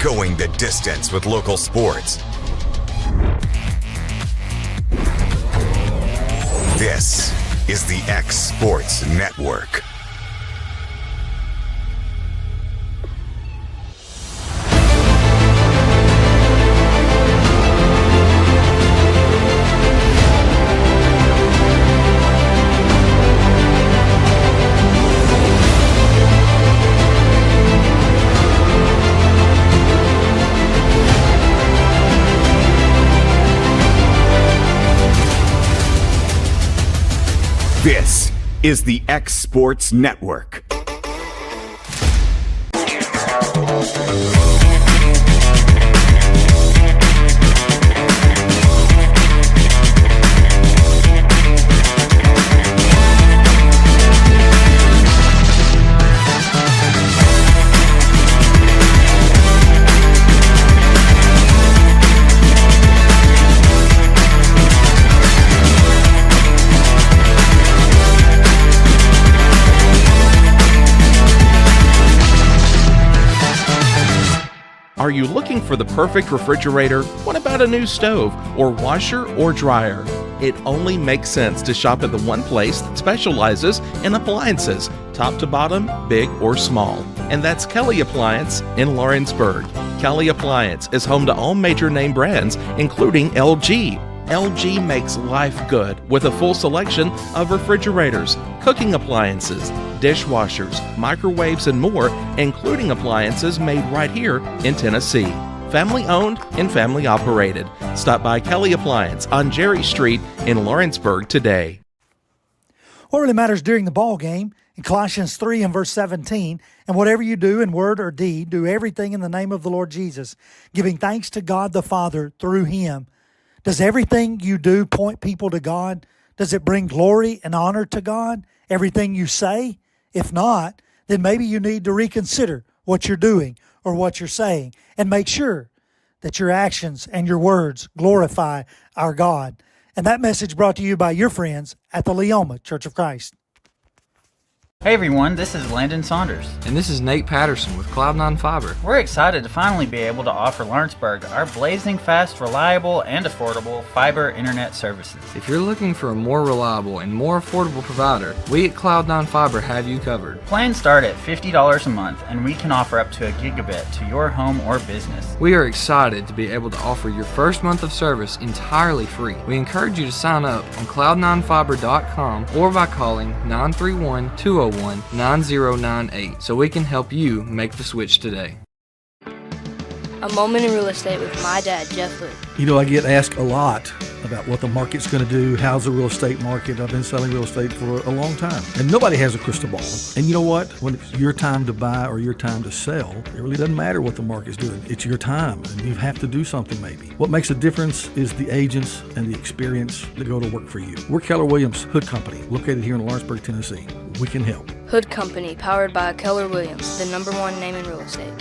going the distance with local sports. This is the X Sports Network. This is the X Sports Network. Are you looking for the perfect refrigerator? What about a new stove or washer or dryer? It only makes sense to shop at the one place that specializes in appliances, top to bottom, big or small. And that's Kelly Appliance in Lawrenceburg. Kelly Appliance is home to all major name brands, including LG. LG makes life good with a full selection of refrigerators, cooking appliances, dishwashers, microwaves, and more, including appliances made right here in Tennessee. Family owned and family operated. Stop by Kelly Appliance on Jerry Street in Lawrenceburg today. What really matters during the ball game, in Colossians 3 and verse 17, and whatever you do in word or deed, do everything in the name of the Lord Jesus, giving thanks to God the Father through him. Does everything you do point people to God? Does it bring glory and honor to God? Everything you say? If not, then maybe you need to reconsider what you're doing or what you're saying and make sure that your actions and your words glorify our God. And that message brought to you by your friends at the Leoma Church of Christ. Hey everyone, this is Landon Saunders. And this is Nate Patterson with Cloud9 Fiber. We're excited to finally be able to offer Lawrenceburg our blazing fast, reliable, and affordable fiber internet services. If you're looking for a more reliable and more affordable provider, we at Cloud9 Fiber have you covered. Plans start at $50 a month, and we can offer up to a gigabit to your home or business. We are excited to be able to offer your first month of service entirely free. We encourage you to sign up on cloud9fiber.com or by calling 931-201-9098 so we can help you make the switch today. A moment in real estate with my dad, Jeff Luke. You know, I get asked a lot about what the market's going to do. How's the real estate market? I've been selling real estate for a long time, and nobody has a crystal ball. And you know what? When it's your time to buy or your time to sell, it really doesn't matter what the market's doing. It's your time, and you have to do something maybe. What makes a difference is the agents and the experience that go to work for you. We're Keller Williams Hood Company, located here in Lawrenceburg, Tennessee. We can help. Hood Company, powered by Keller Williams, the #1 name in real estate.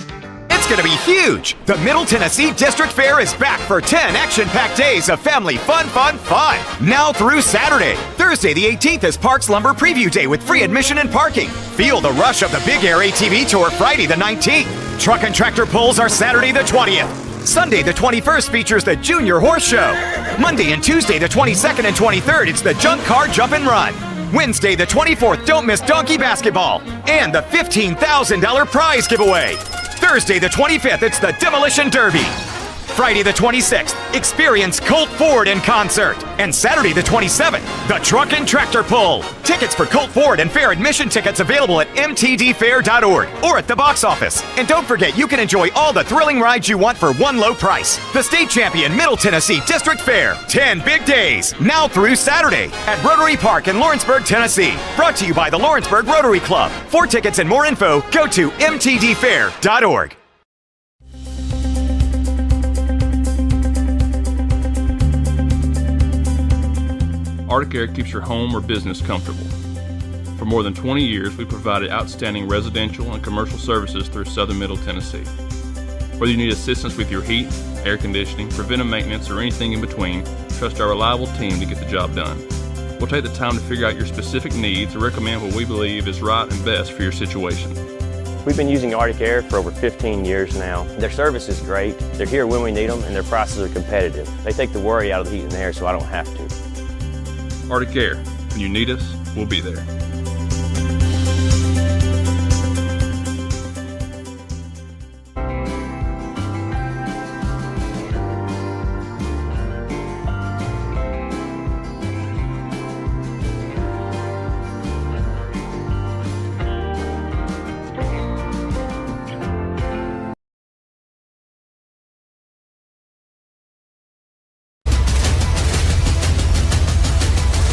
It's going to be huge! The Middle Tennessee District Fair is back for 10 action-packed days of family fun! Now through Saturday. Thursday the 18th is Parks Lumber Preview Day with free admission and parking. Feel the rush of the Big Air ATV Tour Friday the 19th. Truck and tractor pulls are Saturday the 20th. Sunday the 21st features the Junior Horse Show. Monday and Tuesday the 22nd and 23rd, it's the Junk Car Jump and Run. Wednesday the 24th, don't miss Donkey Basketball and the $15,000 prize giveaway. Thursday the 25th, it's the Demolition Derby. Friday the 26th, experience Colt Ford in concert. And Saturday the 27th, the Truck and Tractor Pull. Tickets for Colt Ford and fair admission tickets available at mtdfair.org or at the box office. And don't forget, you can enjoy all the thrilling rides you want for one low price. The state champion Middle Tennessee District Fair. 10 big days, now through Saturday at Rotary Park in Lawrenceburg, Tennessee. Brought to you by the Lawrenceburg Rotary Club. For tickets and more info, go to mtdfair.org. Arctic Air keeps your home or business comfortable. For more than 20 years, we provided outstanding residential and commercial services through Southern Middle Tennessee. Whether you need assistance with your heat, air conditioning, preventive maintenance, or anything in between, trust our reliable team to get the job done. We'll take the time to figure out your specific needs and recommend what we believe is right and best for your situation. We've been using Arctic Air for over 15 years now. Their service is great. They're here when we need them, and their prices are competitive. They take the worry out of the heat and air, so I don't have to. Arctic Air. When you need us, we'll be there.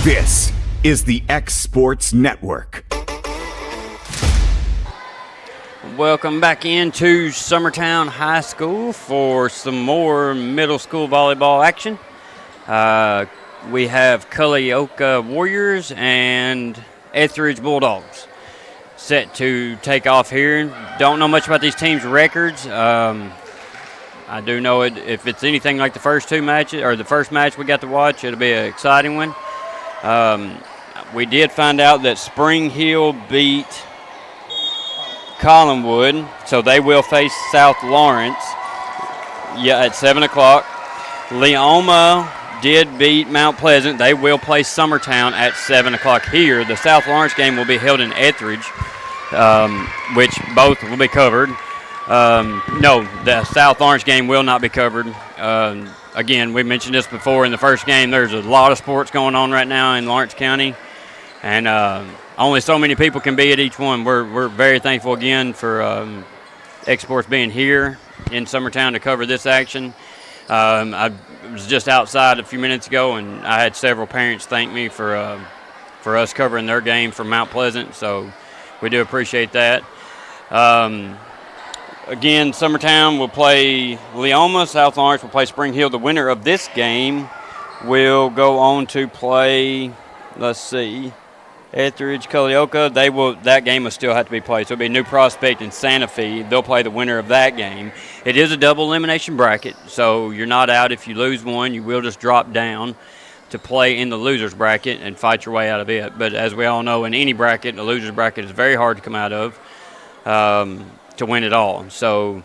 This is the X Sports Network. Welcome back into Summertown High School for some more middle school volleyball action. We have Culleoka Warriors and Ethridge Bulldogs set to take off here. Don't know much about these teams' records. I do know it. If it's anything like the first two matches or the first match we got to watch, it'll be an exciting one. We did find out that Spring Hill beat Collinwood, so they will face South Lawrence at 7 o'clock. Leoma did beat Mount Pleasant. They will play Summertown at 7 o'clock here. The South Lawrence game will be held in Ethridge, which both will be covered. No, the South Lawrence game will not be covered. Again, we mentioned this before in the first game. There's a lot of sports going on right now in Lawrence County, and only so many people can be at each one. We're very thankful again for X Sports being here in Summertown to cover this action. I was just outside a few minutes ago, and I had several parents thank me for us covering their game for Mount Pleasant, so we do appreciate that. Again, Summertown will play Leoma. South Lawrence will play Spring Hill. The winner of this game will go on to play, Ethridge, Culleoka. That game will still have to be played. So it'll be New Prospect and Santa Fe. They'll play the winner of that game. It is a double elimination bracket, so you're not out if you lose one. You will just drop down to play in the loser's bracket and fight your way out of it. But as we all know, in any bracket, the loser's bracket is very hard to come out of. To win it all. So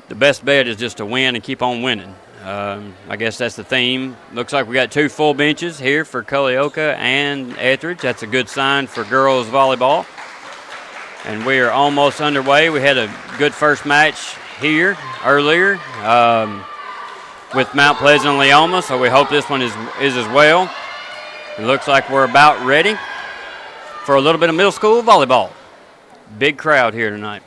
the best bet is just to win and keep on winning. I guess that's the theme. Looks like we got two full benches here for Culleoka and Ethridge. That's a good sign for girls volleyball. And we are almost underway. We had a good first match here earlier with Mount Pleasant and Leoma, so we hope this one is as well. It looks like we're about ready for a little bit of middle school volleyball. Big crowd here tonight.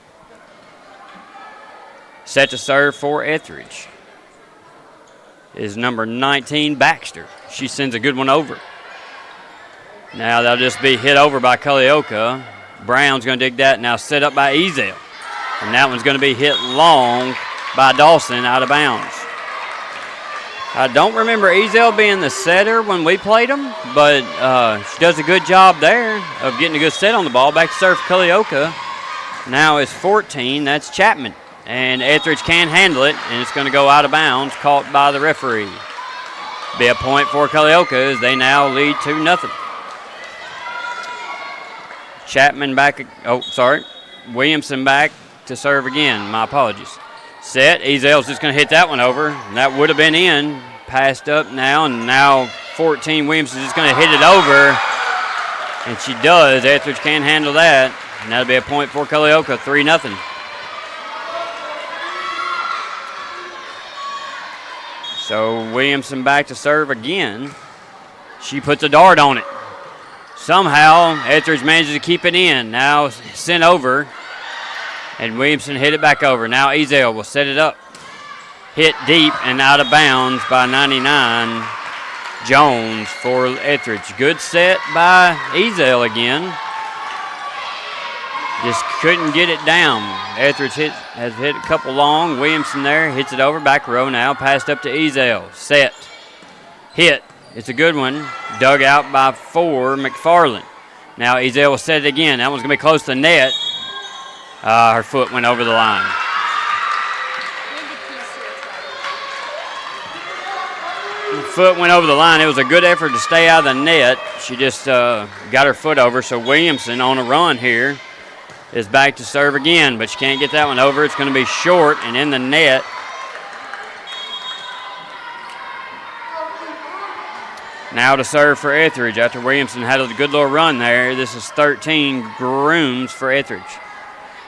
Set to serve for Ethridge is number 19, Baxter. She sends a good one over. Now that'll just be hit over by Culleoka. Brown's going to dig that. Now set up by Ezel. And that one's going to be hit long by Dawson out of bounds. I don't remember Ezel being the setter when we played them, but she does a good job there of getting a good set on the ball. Back to serve for Culleoka. Now it's 14. That's Chapman. And Ethridge can handle it, and it's going to go out of bounds, caught by the referee. Be a point for Culleoka as they now lead 2-0. Chapman back. Williamson back to serve again. My apologies. Set. Ezel's just going to hit that one over. And that would have been in. Passed up now, and now 14. Williamson's just going to hit it over. And she does. Ethridge can handle that. And that'll be a point for Culleoka, 3-0. So Williamson back to serve again. She puts a dart on it. Somehow Ethridge manages to keep it in. Now sent over. And Williamson hit it back over. Now Ezel will set it up. Hit deep and out of bounds by 99 Jones for Ethridge. Good set by Ezel again. Just couldn't get it down. Ethridge has hit a couple long. Williamson there hits it over. Back row now. Passed up to Ezel. Set. Hit. It's a good one. Dug out by 4, McFarland. Now Ezel will set it again. That one's going to be close to the net. Her foot went over the line. Foot went over the line. It was a good effort to stay out of the net. She just got her foot over. So Williamson on a run here is back to serve again, but she can't get that one over. It's going to be short and in the net. Now to serve for Ethridge after Williamson had a good little run there. This is 13 Grooms for Ethridge,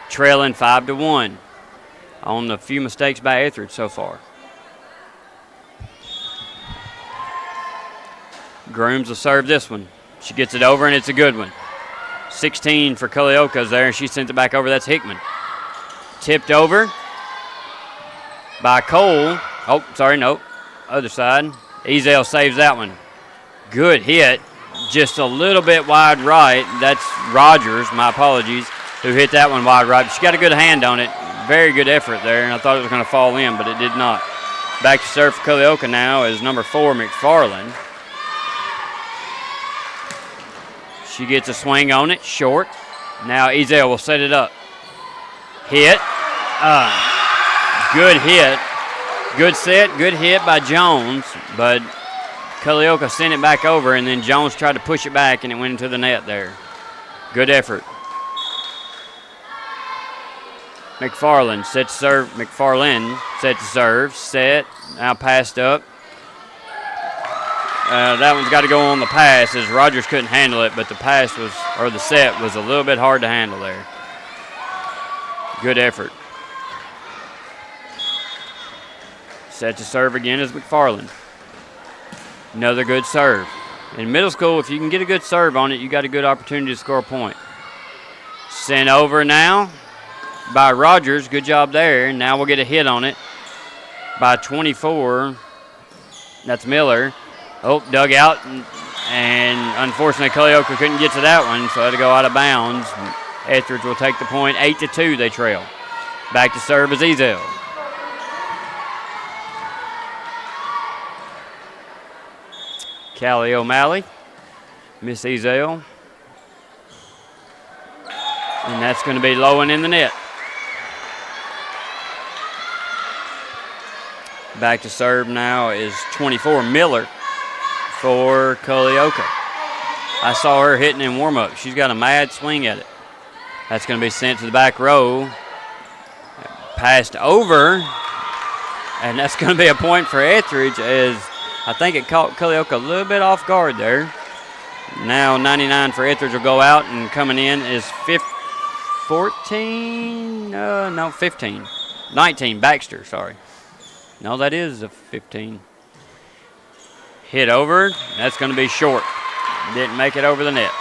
trailing 5-1 on the few mistakes by Ethridge so far. Grooms will serve this one. She gets it over, and it's a good one. 16 for Culleoka is there, and she sent it back over. That's Hickman. Tipped over by Cole. Oh, sorry, nope. Other side. Ezel saves that one. Good hit. Just a little bit wide right. That's Rogers, my apologies, who hit that one wide right. But she got a good hand on it. Very good effort there, and I thought it was going to fall in, but it did not. Back to serve for Culleoka now is number 4, McFarland. She gets a swing on it, short. Now Ezel will set it up. Hit. Good hit. Good set, good hit by Jones, but Culleoka sent it back over, and then Jones tried to push it back, and it went into the net there. Good effort. McFarland set to serve. McFarland set to serve. Set. Now passed up. That one's got to go on the pass, as Rogers couldn't handle it, but the pass was, or the set was a little bit hard to handle there. Good effort. Set to serve again is McFarland. Another good serve. In middle school, if you can get a good serve on it, you got a good opportunity to score a point. Sent over now by Rogers. Good job there. Now we'll get a hit on it by 24. That's Miller. Oh, dug out, and unfortunately Culleoka couldn't get to that one, so it had to go out of bounds. Ethridge will take the point. 8-2 they trail. Back to serve is Ezel. Callie O'Malley, Miss Ezel. And that's going to be low and in the net. Back to serve now is 24, Miller for Culleoka. I saw her hitting in warm-up. She's got a mad swing at it. That's going to be sent to the back row. Passed over, and that's going to be a point for Ethridge, as I think it caught Culleoka a little bit off guard there. Now 99 for Ethridge will go out, and coming in is 15. 19, Baxter, sorry. No, that is a 15. Hit over. That's going to be short. Didn't make it over the net.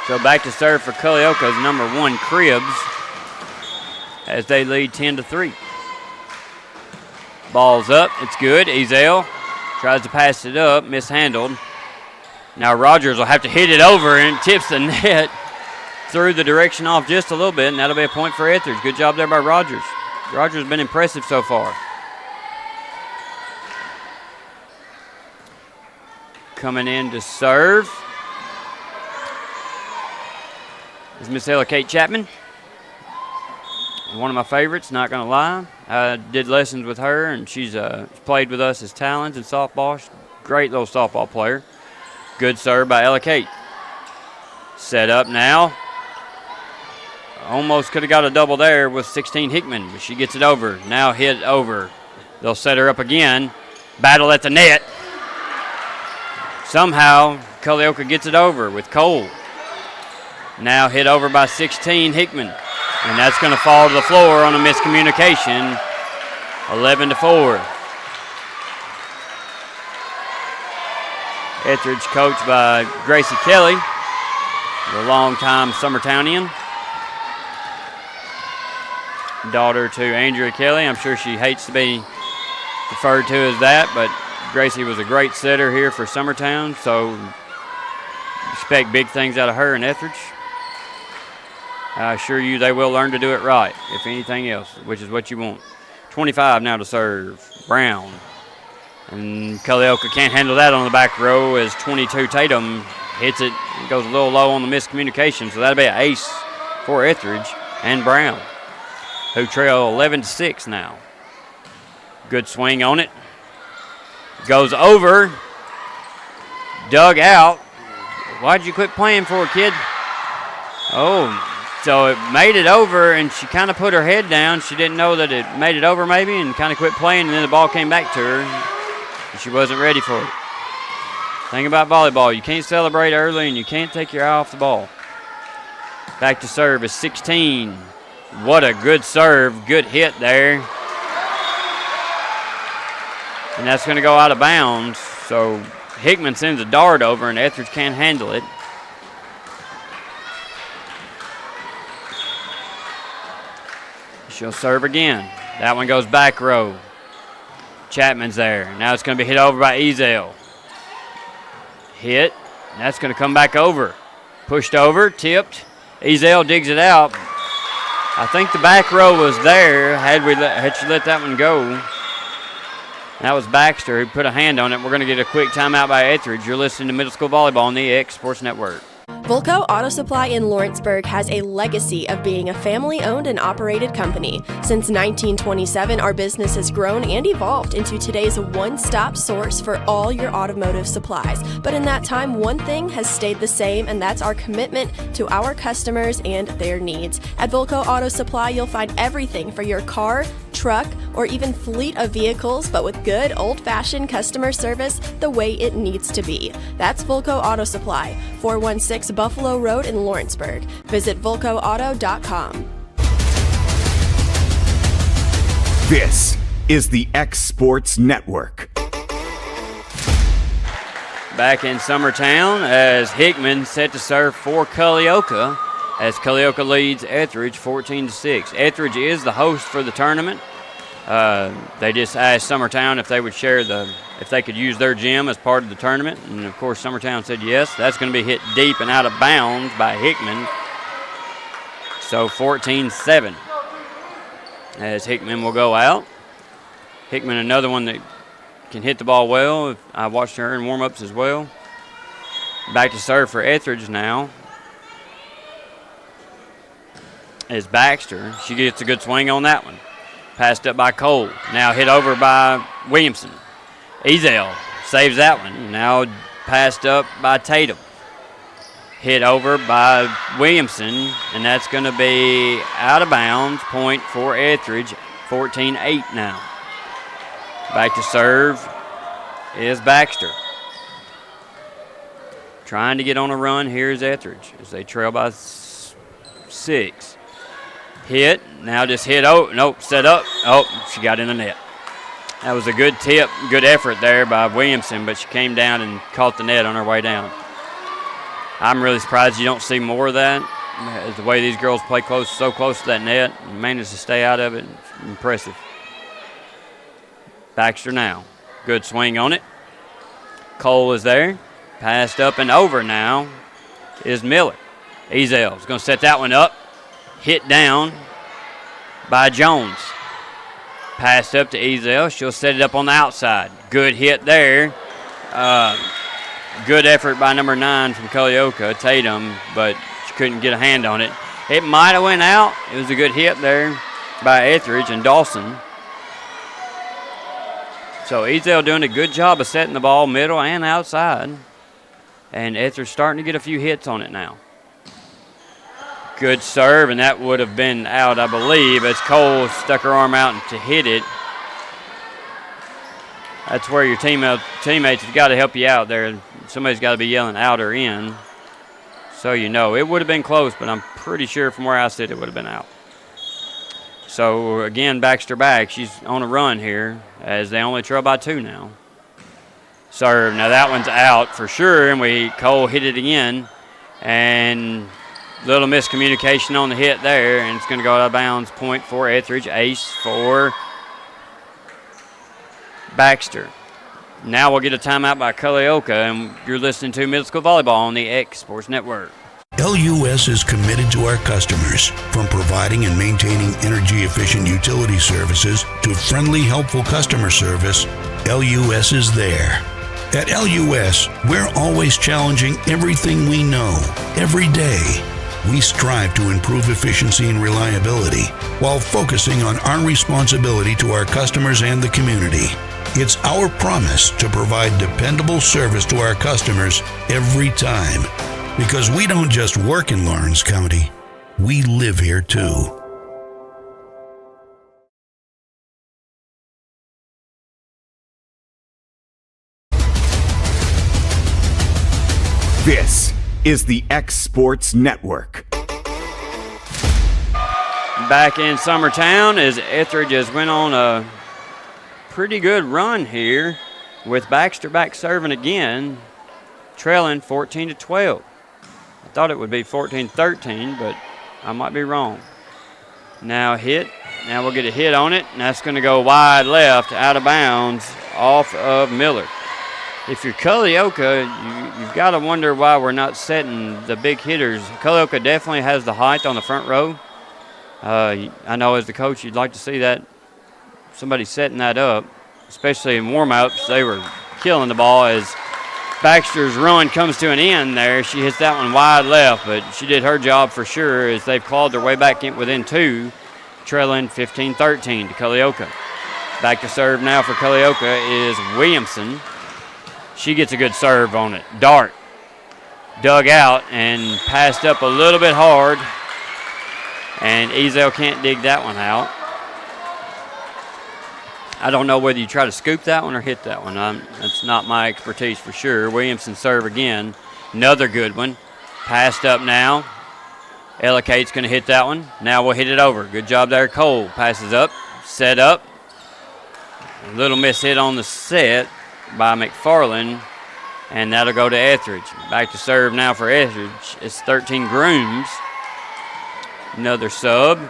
So back to serve for Culleoka's number 1, Cribbs, as they lead 10-3. Ball's up. It's good. Ezel tries to pass it up. Mishandled. Now Rogers will have to hit it over, and tips the net through the direction off just a little bit, and that'll be a point for Ethridge. Good job there by Rogers. Rogers has been impressive so far. Coming in to serve is Miss Ella Kate Chapman. One of my favorites, not going to lie. I did lessons with her, and she's played with us as talents in softball. She's a great little softball player. Good serve by Ella Kate. Set up now. Almost could have got a double there with 16 Hickman, but she gets it over. Now hit over. They'll set her up again. Battle at the net. Somehow Culleoka gets it over with Cole. Now hit over by 16 Hickman. And that's going to fall to the floor on a miscommunication. 11-4. Ethridge coached by Gracie Kelly, the longtime Summertownian. Daughter to Andrea Kelly. I'm sure she hates to be referred to as that, but Gracie was a great setter here for Summertown, so expect big things out of her and Ethridge. I assure you they will learn to do it right, if anything else, which is what you want. 25 now to serve. Brown. And Culleoka can't handle that on the back row as 22 Tatum hits it. It goes a little low on the miscommunication, so that'll be an ace for Ethridge and Brown, who trail 11-6 now. Good swing on it. Goes over. Dug out. Why'd you quit playing for it, kid? Oh, so it made it over, and she kind of put her head down. She didn't know that it made it over maybe, and kind of quit playing, and then the ball came back to her, and she wasn't ready for it. Thing about volleyball, you can't celebrate early, and you can't take your eye off the ball. Back to serve is 16. What a good serve, good hit there. And that's going to go out of bounds, so Hickman sends a dart over, and Ethridge can't handle it. She'll serve again. That one goes back row. Chapman's there. Now it's going to be hit over by Ezel. Hit. That's going to come back over. Pushed over, tipped. Ezel digs it out. I think the back row was there had she let that one go. That was Baxter who put a hand on it. We're going to get a quick timeout by Ethridge. You're listening to Middle School Volleyball on the X Sports Network. Volco Auto Supply in Lawrenceburg has a legacy of being a family-owned and operated company. Since 1927, our business has grown and evolved into today's one-stop source for all your automotive supplies. But in that time, one thing has stayed the same, and that's our commitment to our customers and their needs. At Volco Auto Supply, you'll find everything for your car, truck, or even fleet of vehicles, but with good old-fashioned customer service the way it needs to be. That's Volco Auto Supply, 416 Buffalo Road in Lawrenceburg. Visit VolcoAuto.com. This is the X Sports Network. Back in Summertown as Hickman set to serve for Culleoka as Culleoka leads Ethridge 14-6. Ethridge is the host for the tournament. They just asked Summertown if they would if they could use their gym as part of the tournament, and of course Summertown said yes. That's going to be hit deep and out of bounds by Hickman. So 14-7 as Hickman will go out. Hickman, another one that can hit the ball well. I watched her in warm-ups as well. Back to serve for Ethridge now is Baxter. She gets a good swing on that one. Passed up by Cole. Now hit over by Williamson. Ezel saves that one. Now passed up by Tatum. Hit over by Williamson, and that's going to be out of bounds. Point for Ethridge, 14-8 now. Back to serve is Baxter. Trying to get on a run. Here's Ethridge as they trail by 6. Hit, now just hit, set up. Oh, she got in the net. That was a good tip, good effort there by Williamson, but she came down and caught the net on her way down. I'm really surprised you don't see more of that. The way these girls play so close to that net and manage to stay out of it, impressive. Baxter now, good swing on it. Cole is there, passed up and over now is Miller. Ezel is going to set that one up. Hit down by Jones. Passed up to Ezel. She'll set it up on the outside. Good hit there. Good effort by number 9 from Culleoka, Tatum, but she couldn't get a hand on it. It might have went out. It was a good hit there by Ethridge and Dawson. So Ezel doing a good job of setting the ball middle and outside. And Ethridge starting to get a few hits on it now. Good serve, and that would have been out, I believe, as Cole stuck her arm out to hit it. That's where your teammates have got to help you out there. Somebody's got to be yelling out or in. So you know. It would have been close, but I'm pretty sure from where I sit it would have been out. So, again, Baxter back. She's on a run here as they only trail by 2 now. Serve. Now that one's out for sure, and Cole hit it again. And little miscommunication on the hit there, and it's going to go out of bounds. Point for Ethridge, ace for Baxter. Now we'll get a timeout by Culleoka, and you're listening to Middle School Volleyball on the X Sports Network. LUS is committed to our customers, from providing and maintaining energy-efficient utility services to friendly, helpful customer service. LUS is there. At LUS, we're always challenging everything we know, every day. We strive to improve efficiency and reliability while focusing on our responsibility to our customers and the community. It's our promise to provide dependable service to our customers every time. Because we don't just work in Lawrence County, we live here too. This is the X Sports Network. Back in Summertown as Ethridge has went on a pretty good run here with Baxter back serving again, trailing 14-12. I thought it would be 14-13, but I might be wrong. Now hit. Now we'll get a hit on it, and that's going to go wide left, out of bounds, off of Miller. If you're Culleoka, you've got to wonder why we're not setting the big hitters. Culleoka definitely has the height on the front row. I know as the coach you'd like to see that, somebody setting that up, especially in warm-ups. They were killing the ball as Baxter's run comes to an end there. She hits that one wide left, but she did her job for sure as they've clawed their way back in within two, trailing 15-13 to Culleoka. Back to serve now for Culleoka is Williamson. She gets a good serve on it. Dart dug out and passed up a little bit hard, and Ezel can't dig that one out. I don't know whether you try to scoop that one or hit that one. That's not my expertise for sure. Williamson serve again. Another good one. Passed up now. Ella Kate's going to hit that one. Now we'll hit it over. Good job there. Cole passes up. Set up. A little miss hit on the set by McFarland, and that'll go to Ethridge. Back to serve now for Ethridge. It's 13 Grooms. Another sub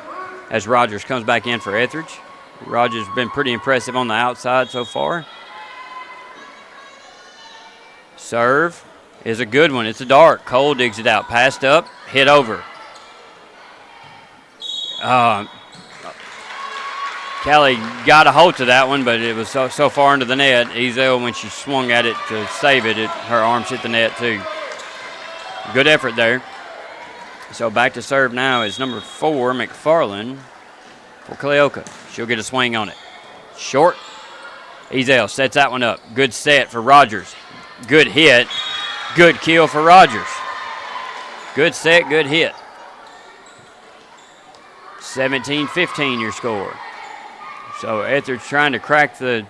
as Rogers comes back in for Ethridge. Rogers has been pretty impressive on the outside so far. Serve is a good one. It's a dart. Cole digs it out. Passed up, hit over. Kelly got a hold to that one, but it was so far into the net. Ezel, when she swung at it to save it, her arms hit the net too. Good effort there. So back to serve now is number 4, McFarland for Culleoka. She'll get a swing on it. Short. Ezel sets that one up. Good set for Rogers. Good hit. Good kill for Rogers. Good set, good hit. 17-15 your score. So Ethridge trying to crack the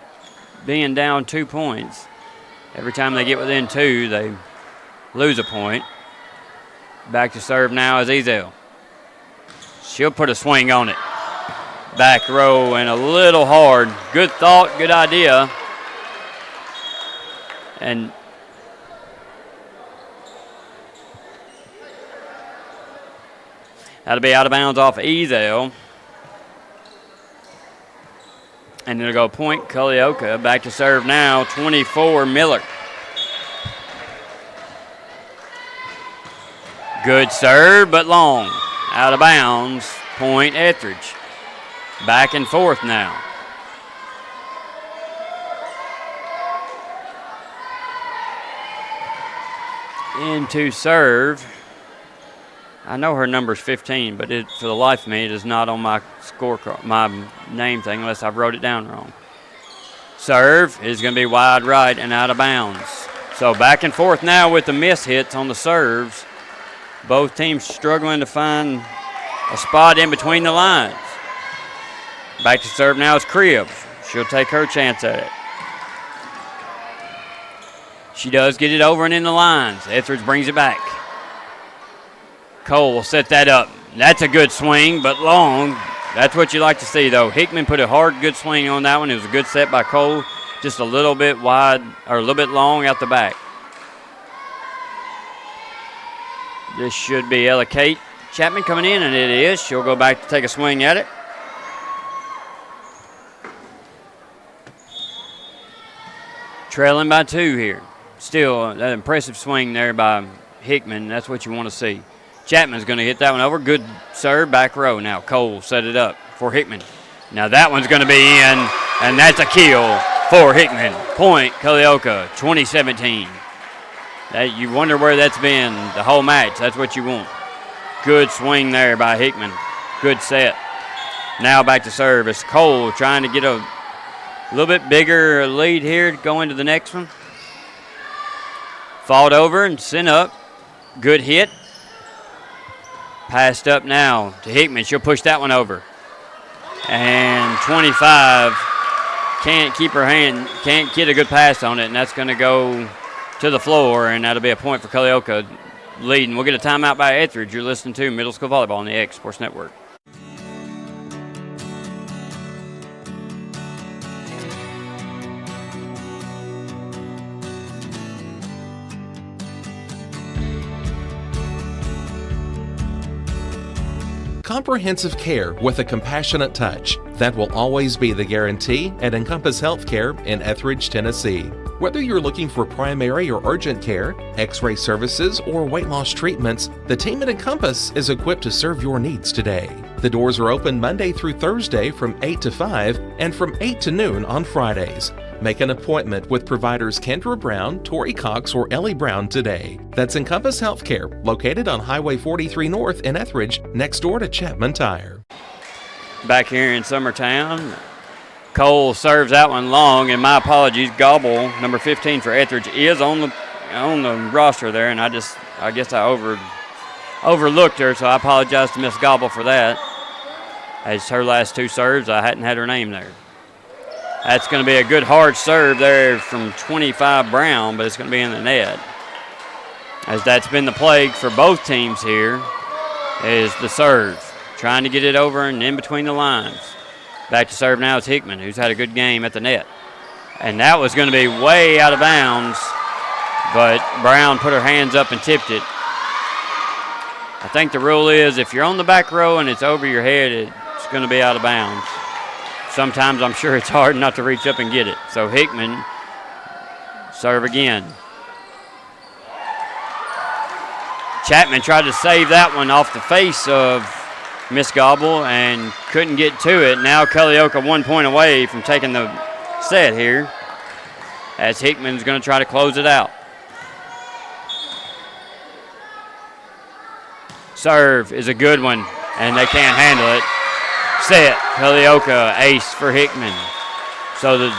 being down 2 points. Every time they get within 2, they lose a point. Back to serve now is Ezel. She'll put a swing on it. Back row and a little hard. Good thought, good idea. And that'll be out of bounds off Ezel. And it'll go point Culleoka. Back to serve now, 24 Miller. Good serve, but long. Out of bounds, point Ethridge. Back and forth now. Into serve. I know her number's 15, but for the life of me, it is not on my scorecard, my name thing, unless I've wrote it down wrong. Serve is going to be wide right and out of bounds. So back and forth now with the miss hits on the serves. Both teams struggling to find a spot in between the lines. Back to serve now is Cribbs. She'll take her chance at it. She does get it over and in the lines. Ethridge brings it back. Cole will set that up. That's a good swing, but long. That's what you like to see, though. Hickman put a hard, good swing on that one. It was a good set by Cole. Just a little bit wide, or a little bit long out the back. This should be Ella Kate Chapman coming in, and it is. She'll go back to take a swing at it. Trailing by 2 here. Still, an impressive swing there by Hickman. That's what you want to see. Chapman's going to hit that one over. Good serve, back row. Now Cole set it up for Hickman. Now that one's going to be in, and that's a kill for Hickman. Point, Culleoka, 2017. You wonder where that's been the whole match. That's what you want. Good swing there by Hickman. Good set. Now back to serve. It's Cole trying to get a little bit bigger lead here to go into the next one. Fought over and sent up. Good hit. Passed up now to Hickman. She'll push that one over. And 25 can't keep her hand, can't get a good pass on it, and that's going to go to the floor, and that'll be a point for Culleoka leading. We'll get a timeout by Ethridge. You're listening to Middle School Volleyball on the X Sports Network. Comprehensive care with a compassionate touch. That will always be the guarantee at Encompass Healthcare in Ethridge, Tennessee. Whether you're looking for primary or urgent care, x-ray services, or weight loss treatments, the team at Encompass is equipped to serve your needs today. The doors are open Monday through Thursday from 8 to 5 and from 8 to noon on Fridays. Make an appointment with providers Kendra Brown, Tori Cox, or Ellie Brown today. That's Encompass Healthcare, located on Highway 43 North in Ethridge, next door to Chapman Tire. Back here in Summertown, Cole serves that one long, and my apologies, Gobble, number 15 for Ethridge, is on the roster there, and I guess I overlooked her, so I apologize to Miss Gobble for that. As her last two serves, I hadn't had her name there. That's going to be a good hard serve there from 25 Brown, but it's going to be in the net. As that's been the plague for both teams here, is the serve. Trying to get it over and in between the lines. Back to serve now is Hickman, who's had a good game at the net. And that was going to be way out of bounds, but Brown put her hands up and tipped it. I think the rule is if you're on the back row and it's over your head, it's going to be out of bounds. Sometimes I'm sure it's hard not to reach up and get it. So Hickman, serve again. Chapman tried to save that one off the face of Miss Gobble and couldn't get to it. Now Culleoka 1 point away from taking the set here, as Hickman's going to try to close it out. Serve is a good one, and they can't handle it. Set, Culleoka, ace for Hickman. So the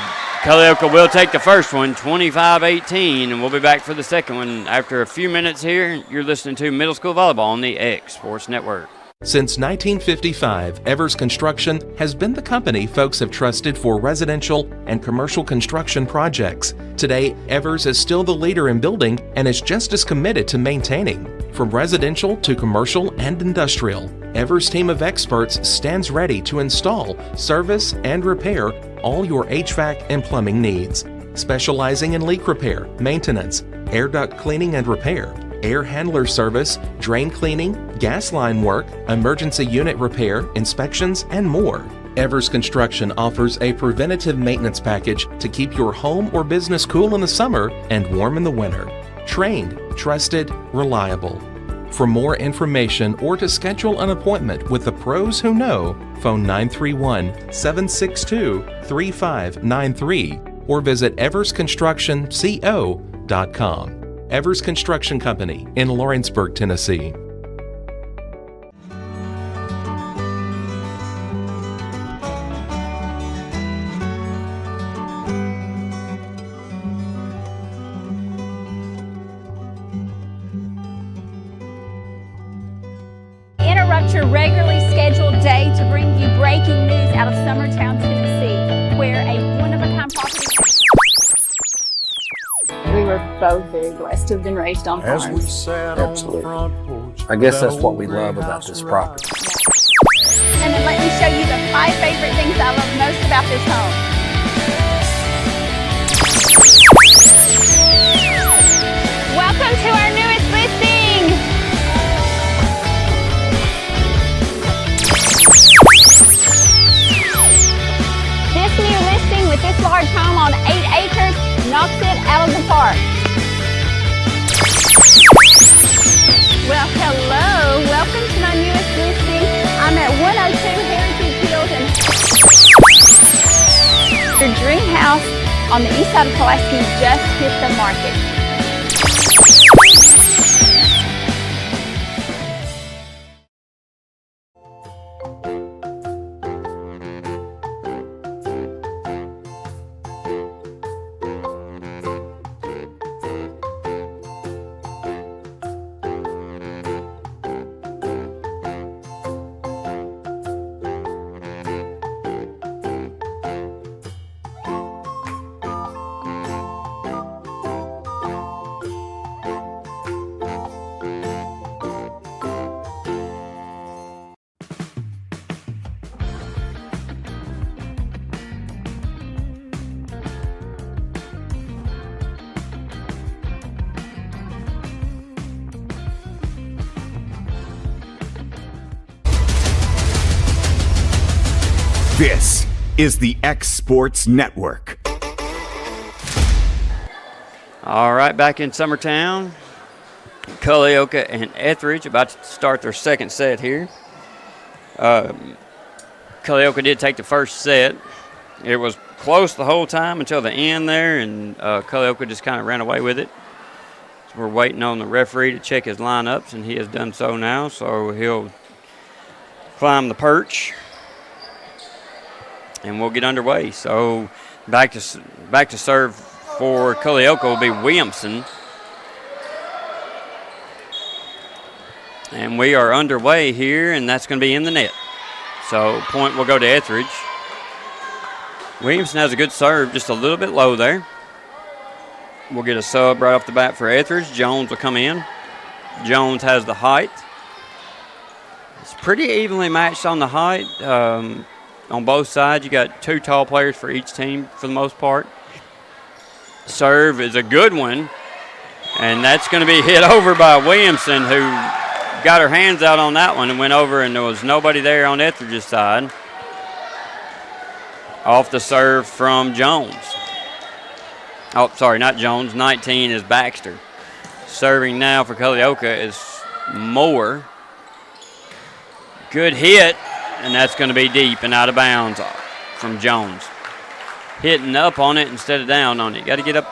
Culleoka will take the first one, 25-18, and we'll be back for the second one after a few minutes here. You're listening to Middle School Volleyball on the X Sports Network. Since 1955, Evers Construction has been the company folks have trusted for residential and commercial construction projects. Today, Evers is still the leader in building and is just as committed to maintaining. From residential to commercial and industrial, Evers' team of experts stands ready to install, service, and repair all your HVAC and plumbing needs. Specializing in leak repair, maintenance, air duct cleaning and repair, air handler service, drain cleaning, gas line work, emergency unit repair, inspections, and more. Evers Construction offers a preventative maintenance package to keep your home or business cool in the summer and warm in the winter. Trained, trusted, reliable. For more information or to schedule an appointment with the pros who know, phone 931-762-3593 or visit eversconstructionco.com. Evers Construction Company in Lawrenceburg, Tennessee. Interrupt your regularly scheduled day to bring you breaking news out of Summertown, Tennessee, where a one-of-a-kind property. We were both very blessed to have been raised on farms. Absolutely. I guess that's what we love about this property. And then let me show you the 5 favorite things I love most about this home. Welcome to our newest listing. This new listing with this large home on 8 acres knocks it out of the park. Well, hello. Welcome to my newest listing. I'm at 102 Heritage Hills and your dream house on the east side of Pulaski just hit the market. This is the X Sports Network. All right, back in Summertown. Culleoka and Ethridge about to start their second set here. Culleoka did take the first set. It was close the whole time until the end there, and Culleoka just kind of ran away with it. So we're waiting on the referee to check his lineups, and he has done so now, so he'll climb the perch, and we'll get underway. So back to serve for Culleoka will be Williamson. And we are underway here, and that's going to be in the net. So point will go to Ethridge. Williamson has a good serve, just a little bit low there. We'll get a sub right off the bat for Ethridge. Jones will come in. Jones has the height. It's pretty evenly matched on the height. On both sides, you got two tall players for each team for the most part. Serve is a good one, and that's going to be hit over by Williamson, who got her hands out on that one and went over, and there was nobody there on Etheridge's side. Off the serve from Jones. Oh, sorry, not Jones. 19 is Baxter. Serving now for Culleoka is Moore. Good hit, and that's going to be deep and out of bounds from Jones. Hitting up on it instead of down on it. Got to get up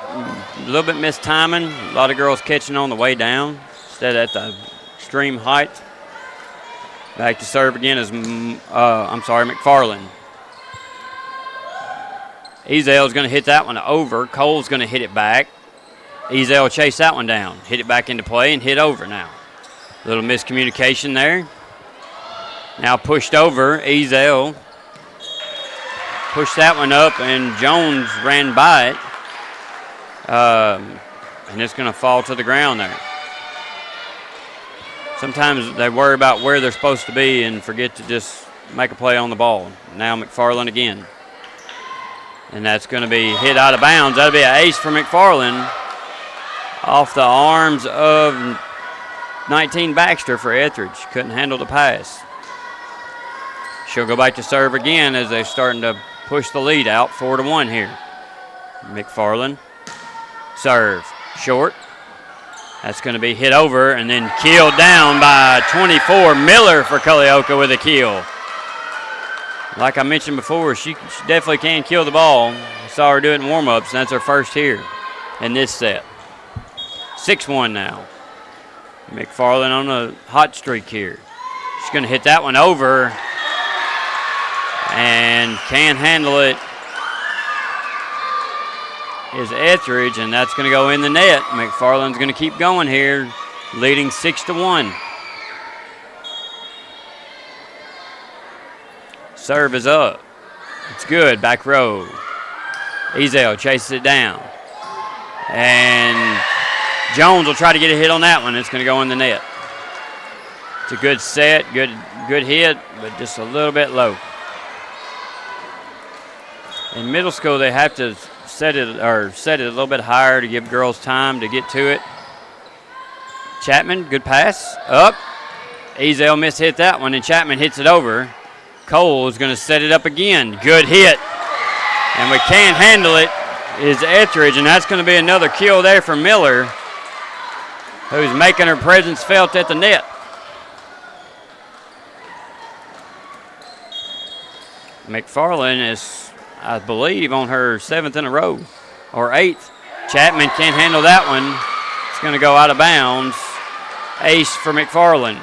a little bit mistiming. A lot of girls catching on the way down instead at the extreme height. Back to serve again is, McFarland. Ezel is going to hit that one over. Cole's going to hit it back. Ezel will chase that one down. Hit it back into play and hit over now. A little miscommunication there. Now pushed over. Ezel pushed that one up, and Jones ran by it. And it's going to fall to the ground there. Sometimes they worry about where they're supposed to be and forget to just make a play on the ball. Now McFarland again. And that's going to be hit out of bounds. That'll be an ace for McFarland. Off the arms of 19 Baxter for Ethridge. Couldn't handle the pass. She'll go back to serve again as they're starting to push the lead out 4-1 here. McFarland. Serve. Short. That's going to be hit over and then keeled down by 24. Miller for Culleoka with a kill. Like I mentioned before, she definitely can kill the ball. I saw her do it in warm-ups, and that's her first here in this set. 6-1 now. McFarland on a hot streak here. She's going to hit that one over and can't handle it. Is Ethridge, and that's going to go in the net. McFarland's going to keep going here, leading 6-1. Serve is up. It's good, back row. Ezel chases it down. And Jones will try to get a hit on that one. It's going to go in the net. It's a good set, good hit, but just a little bit low. In middle school, they have to set it a little bit higher to give girls time to get to it. Chapman, good pass, up. Ezel mishit that one, and Chapman hits it over. Cole is going to set it up again. Good hit. And we can't handle it is Ethridge, and that's going to be another kill there for Miller, who's making her presence felt at the net. McFarland is, I believe, on her 7th in a row, or 8th. Chapman can't handle that one. It's going to go out of bounds. Ace for McFarland.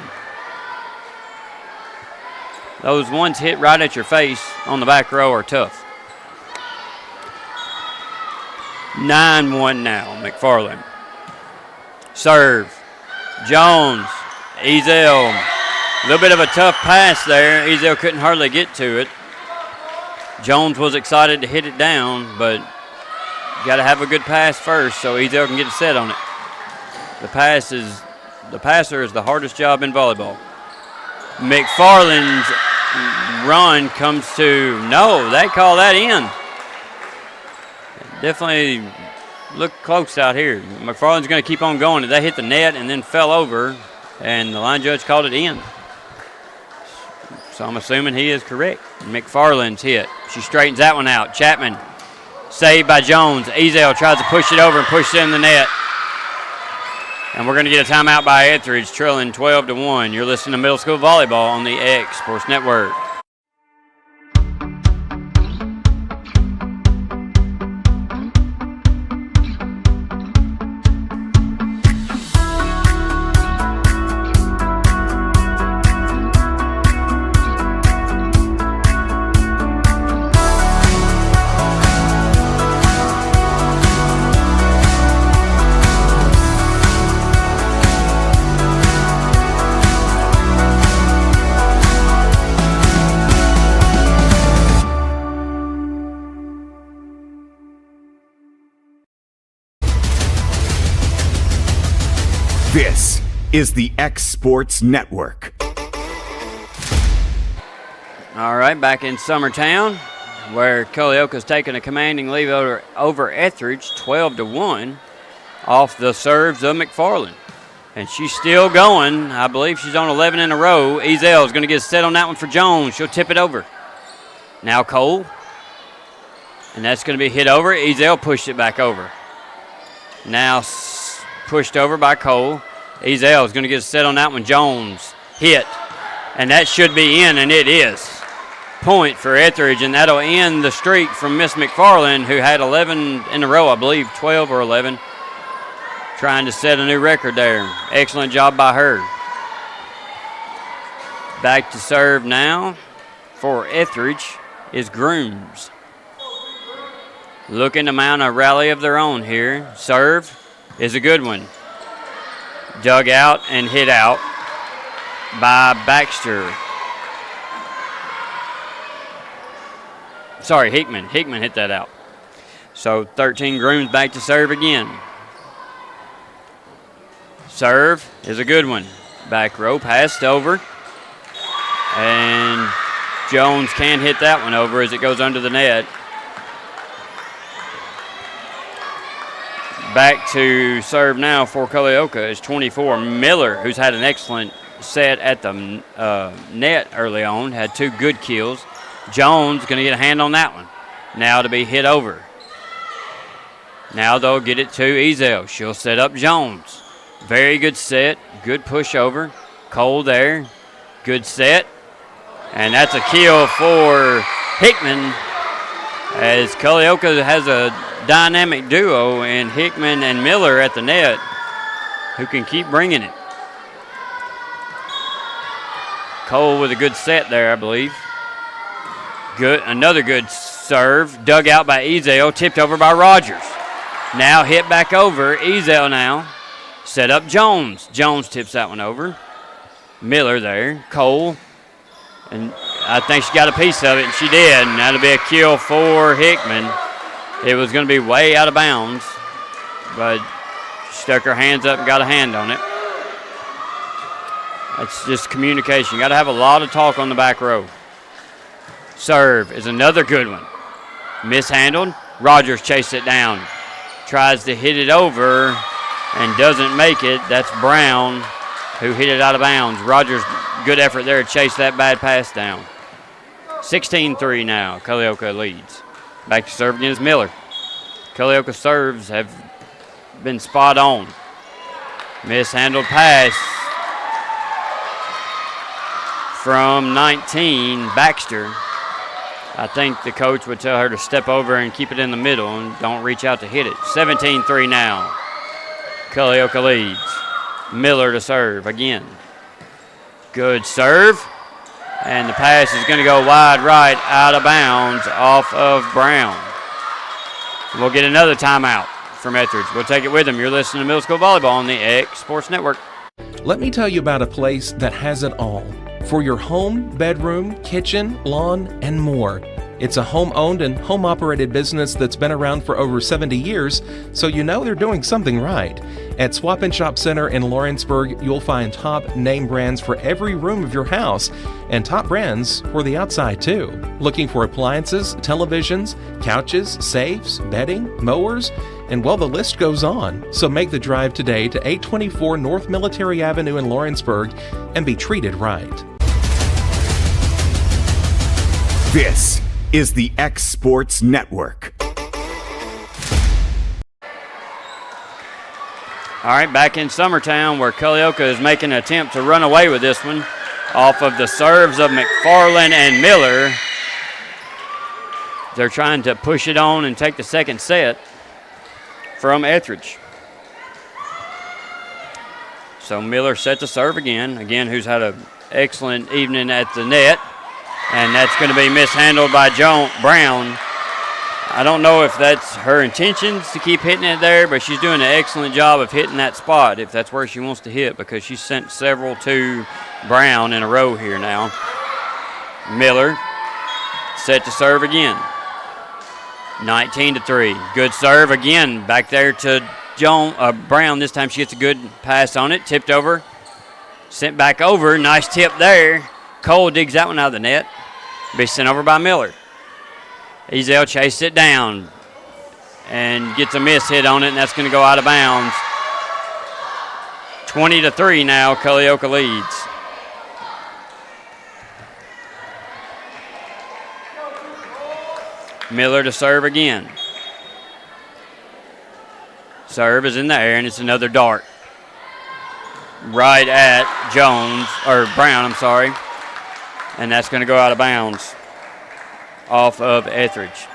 Those ones hit right at your face on the back row are tough. 9-1 now, McFarland. Serve. Jones. Ezel. A little bit of a tough pass there. Ezel couldn't hardly get to it. Jones was excited to hit it down, but got to have a good pass first so Ezel can get a set on it. The passer is the hardest job in volleyball. McFarland's run comes to no. They call that in. Definitely look close out here. McFarland's going to keep on going. They hit the net and then fell over, and the line judge called it in. So I'm assuming he is correct. McFarland's hit. She straightens that one out. Chapman saved by Jones. Ezel tries to push it over and push it in the net. And we're going to get a timeout by Ethridge, trailing 12-1. You're listening to Middle School Volleyball on the X Sports Network. This is the X Sports Network. All right, back in Summertown, where Culleoka's taking a commanding lead over Ethridge, 12-1, off the serves of McFarland. And she's still going. I believe she's on 11 in a row. Ezel is going to get set on that one for Jones. She'll tip it over. Now Cole. And that's going to be hit over. Ezel pushed it back over. Now pushed over by Cole. Ezel is going to get set on that one. Jones hit. And that should be in, and it is. Point for Ethridge, and that'll end the streak from Miss McFarland, who had 11 in a row, I believe, 12 or 11. Trying to set a new record there. Excellent job by her. Back to serve now for Ethridge is Grooms. Looking to mount a rally of their own here. Serve is a good one. Dug out and hit out by Baxter. Sorry, Hickman. Hickman hit that out. So 13 Grooms back to serve again. Serve is a good one. Back row passed over. And Jones can hit that one over as it goes under the net. Back to serve now for Culleoka is 24. Miller, who's had an excellent set at the net early on, had two good kills. Jones going to get a hand on that one. Now to be hit over. Now they'll get it to Ezel. She'll set up Jones. Very good set. Good push over. Cole there. Good set. And that's a kill for Hickman, as Culleoka has a dynamic duo in Hickman and Miller at the net who can keep bringing it. Cole with a good set there, I believe. Good, another good serve. Dug out by Ezel, tipped over by Rogers. Now hit back over. Ezel now. Set up Jones. Jones tips that one over. Miller there. Cole. And I think she got a piece of it, and she did. And that'll be a kill for Hickman. It was going to be way out of bounds, but she stuck her hands up and got a hand on it. That's just communication. You got to have a lot of talk on the back row. Serve is another good one. Mishandled. Rogers chased it down. Tries to hit it over and doesn't make it. That's Brown who hit it out of bounds. Rogers, good effort there to chase that bad pass down. 16-3 now. Culleoka leads. Back to serve again is Miller. Culleoka serves have been spot on. Mishandled pass from 19, Baxter. I think the coach would tell her to step over and keep it in the middle and don't reach out to hit it. 17-3 now. Culleoka leads. Miller to serve again. Good serve. And the pass is going to go wide right, out of bounds, off of Brown. We'll get another timeout from Ethridge. We'll take it with them. You're listening to Middle School Volleyball on the X Sports Network. Let me tell you about a place that has it all. For your home, bedroom, kitchen, lawn, and more. It's a home-owned and home-operated business that's been around for over 70 years, so you know they're doing something right. At Swap and Shop Center in Lawrenceburg, you'll find top name brands for every room of your house, and top brands for the outside too. Looking for appliances, televisions, couches, safes, bedding, mowers, and well, the list goes on. So make the drive today to 824 North Military Avenue in Lawrenceburg and be treated right. This is the X Sports Network. All right, back in Summertown where Culleoka is making an attempt to run away with this one off of the serves of McFarland and Miller. They're trying to push it on and take the second set from Ethridge. So Miller set to serve again, who's had an excellent evening at the net. And that's going to be mishandled by Brown. I don't know if that's her intentions to keep hitting it there, but she's doing an excellent job of hitting that spot if that's where she wants to hit, because she sent several to Brown in a row here now. Miller set to serve again. 19-3. Good serve again. Back there to Brown. This time she gets a good pass on it. Tipped over. Sent back over. Nice tip there. Cole digs that one out of the net. Be sent over by Miller. Ezel chased it down and gets a miss hit on it, and that's going to go out of bounds. 20-3 now. Culleoka leads. Miller to serve again. Serve is in the air, and it's another dart. Right at Brown, I'm sorry. And that's going to go out of bounds off of Ethridge.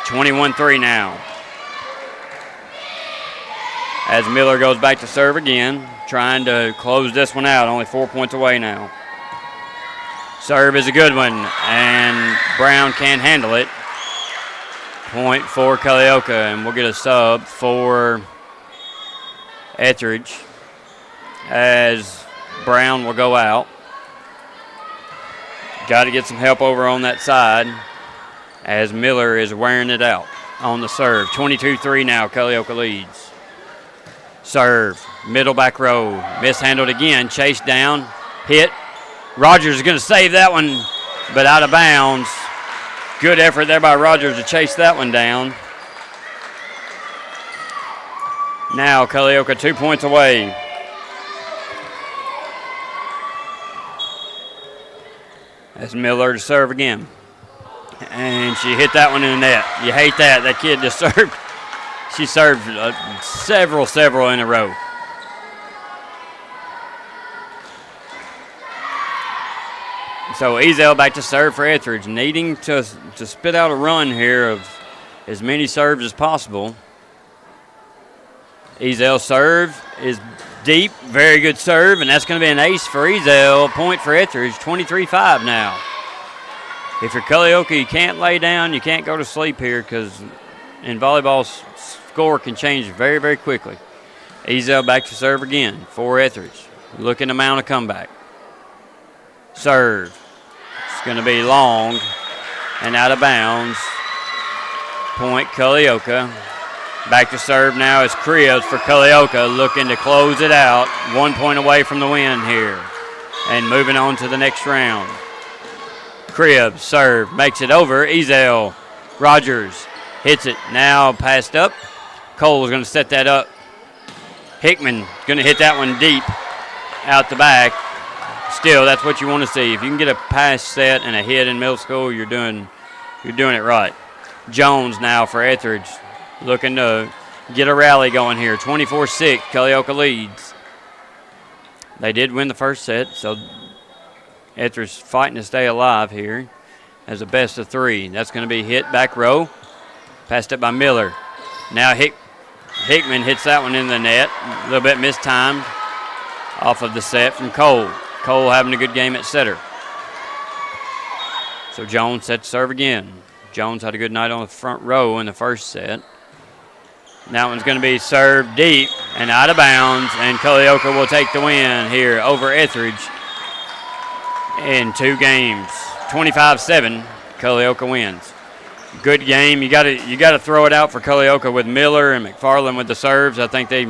21-3 now. As Miller goes back to serve again, trying to close this one out, only 4 points away now. Serve is a good one, and Brown can't handle it. Point for Culleoka, and we'll get a sub for Ethridge as Brown will go out. Got to get some help over on that side as Miller is wearing it out on the serve. 22-3 now, Culleoka leads. Serve, middle back row, mishandled again, chased down, hit. Rogers is going to save that one, but out of bounds. Good effort there by Rogers to chase that one down. Now Culleoka 2 points away. As Miller to serve again. And she hit that one in the net. You hate that. That kid just served. She served several in a row. So Ezel back to serve for Ethridge, needing to spit out a run here of as many serves as possible. Ezel serve is deep, very good serve, and that's going to be an ace for Ezel. Point for Ethridge, 23-5 now. If you're Culleoka, you can't lay down, you can't go to sleep here, because in volleyball, score can change very, very quickly. Ezel back to serve again for Ethridge, looking to mount a comeback. Serve. It's going to be long and out of bounds. Point Culleoka. Back to serve now is Cribs for Culleoka, looking to close it out. 1 point away from the win here. And moving on to the next round. Cribs, serve, makes it over. Ezel, Rogers hits it. Now passed up. Cole is going to set that up. Hickman going to hit that one deep out the back. Still, that's what you want to see. If you can get a pass set and a hit in middle school, you're doing it right. Jones now for Ethridge, looking to get a rally going here. 24-6, Culleoka leads. They did win the first set, so Ethridge fighting to stay alive here as a best of three. That's going to be hit back row. Passed up by Miller. Now Hickman hits that one in the net. A little bit mistimed off of the set from Cole. Cole having a good game at setter. So Jones set to serve again. Jones had a good night on the front row in the first set. That one's going to be served deep and out of bounds, and Culleoka will take the win here over Ethridge in 2 games. 25-7, Culleoka wins. Good game. You got to throw it out for Culleoka with Miller and McFarland with the serves. I think they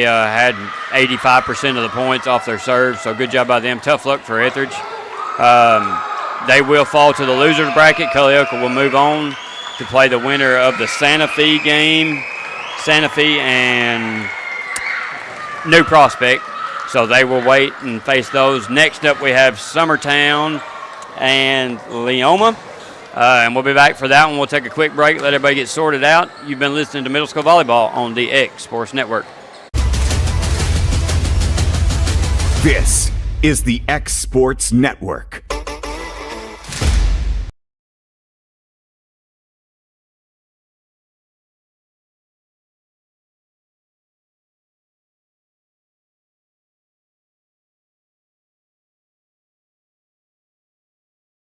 had 85% of the points off their serves, so good job by them. Tough luck for Ethridge. They will fall to the loser's bracket. Culleoka will move on to play the winner of the Santa Fe game. Santa Fe and New Prospect. So they will wait and face those. Next up, we have Summertown and Leoma. And we'll be back for that one. We'll take a quick break, let everybody get sorted out. You've been listening to Middle School Volleyball on the X Sports Network. This is the X Sports Network.